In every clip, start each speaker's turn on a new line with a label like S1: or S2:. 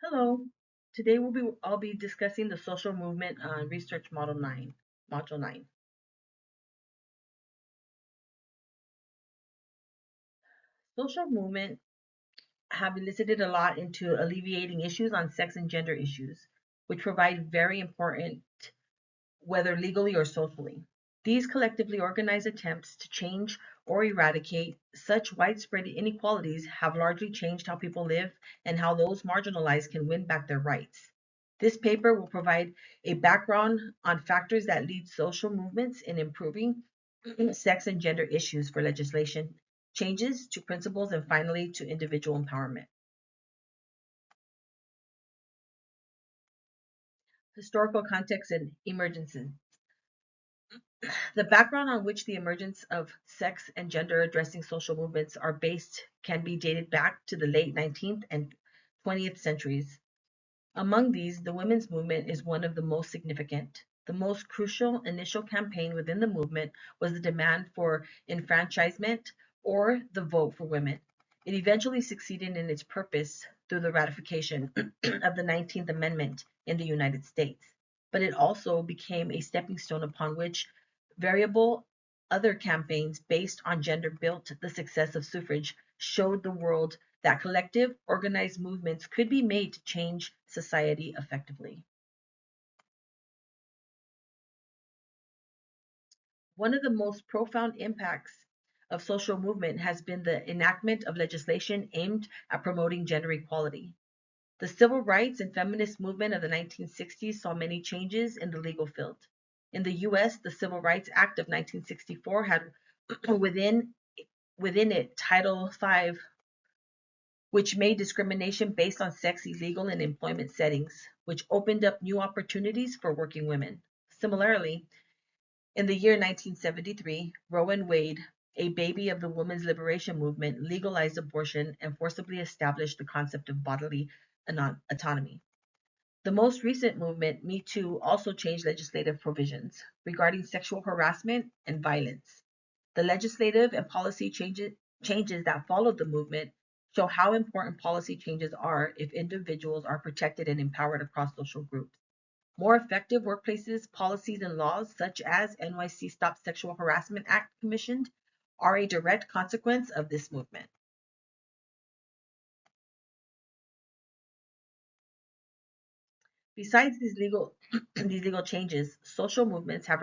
S1: Hello. Today I'll be discussing the social movement research module 9. Social movement have elicited a lot into alleviating issues on sex and gender issues, which provide very important whether legally or socially. These collectively organized attempts to change or eradicate such widespread inequalities have largely changed how people live and how those marginalized can win back their rights. This paper will provide a background on factors that lead social movements in improving sex and gender issues for legislation changes to principles and finally to individual empowerment. Historical context and emergences. The background on which the emergence of sex and gender addressing social movements are based can be dated back to the late 19th and 20th centuries. Among these, the women's movement is one of the most significant. The most crucial initial campaign within the movement was the demand for enfranchisement or the vote for women. It eventually succeeded in its purpose through the ratification of the 19th Amendment in the United States, but it also became a stepping stone upon which variable other campaigns based on gender built. The success of suffrage showed the world that collective, organized movements could be made to change society effectively. One of the most profound impacts of social movement has been the enactment of legislation aimed at promoting gender equality. The civil rights and feminist movement of the 1960s saw many changes in the legal field. In the US, the Civil Rights Act of 1964 had within within it Title V, which made discrimination based on sex illegal in employment settings, which opened up new opportunities for working women. Similarly, in the year 1973, Roe v. Wade, a baby of the women's liberation movement, legalized abortion and forcibly established the concept of bodily autonomy. The most recent movement, Me Too, also changed legislative provisions regarding sexual harassment and violence. The legislative and policy changes that followed the movement show how important policy changes are if individuals are protected and empowered across social groups. More effective workplaces, policies, and laws, such as NYC Stop Sexual Harassment Act commissioned, are a direct consequence of this movement. Besides these legal these legal changes, social movements have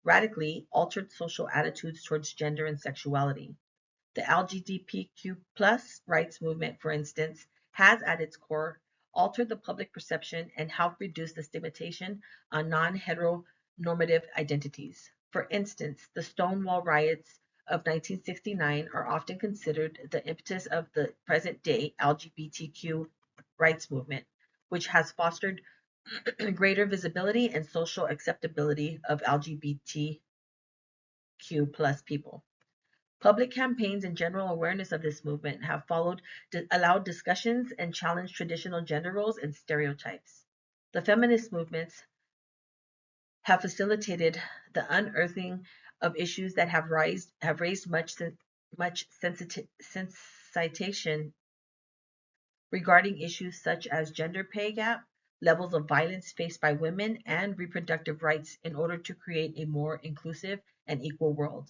S1: radically altered social attitudes towards gender and sexuality. The LGBTQ plus rights movement, for instance, has at its core altered the public perception and helped reduce the stigmatization on non-heteronormative identities. For instance, the Stonewall riots of 1969 are often considered the impetus of the present-day LGBTQ rights movement, which has fostered greater visibility and social acceptability of LGBTQ plus people. Public campaigns and general awareness of this movement have allowed discussions and challenged traditional gender roles and stereotypes. The feminist movements have facilitated the unearthing of issues that have raised much sensitization regarding issues such as gender pay gap, levels of violence faced by women, and reproductive rights in order to create a more inclusive and equal world.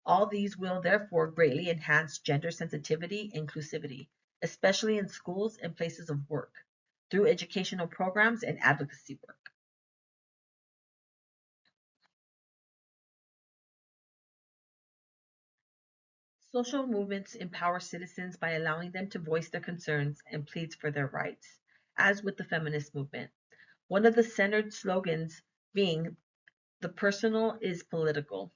S1: All these will therefore greatly enhance gender sensitivity and inclusivity, especially in schools and places of work, through educational programs and advocacy work. Social movements empower citizens by allowing them to voice their concerns and pleads for their rights, as with the feminist movement. One of the centered slogans being, "The personal is political."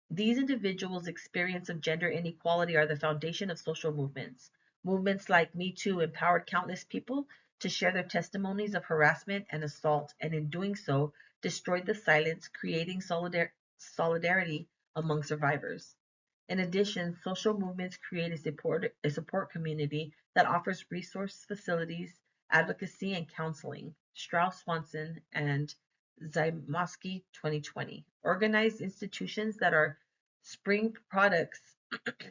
S1: These individuals' experience of gender inequality are the foundation of social movements. Movements like Me Too empowered countless people to share their testimonies of harassment and assault, and in doing so, destroyed the silence, creating solidarity among survivors. In addition, social movements create a support community that offers resource facilities, advocacy, and counseling. Strauss Swanson and Zymowski 2020. Organized institutions that are spring products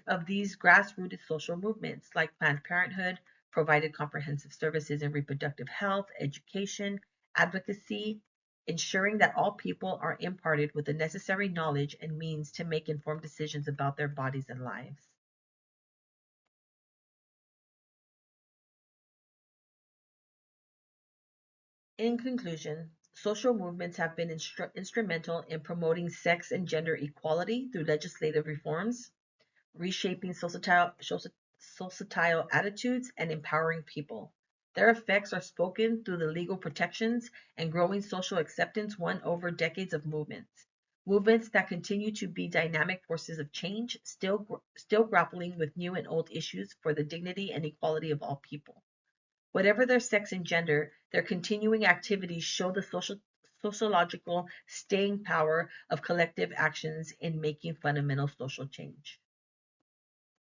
S1: of these grassroots social movements like Planned Parenthood, provided comprehensive services in reproductive health, education, advocacy, ensuring that all people are imparted with the necessary knowledge and means to make informed decisions about their bodies and lives. In conclusion, social movements have been instrumental in promoting sex and gender equality through legislative reforms, reshaping societal attitudes, and empowering people. Their effects are spoken through the legal protections and growing social acceptance won over decades of movements. Movements that continue to be dynamic forces of change, still grappling with new and old issues for the dignity and equality of all people. Whatever their sex and gender, their continuing activities show the sociological staying power of collective actions in making fundamental social change.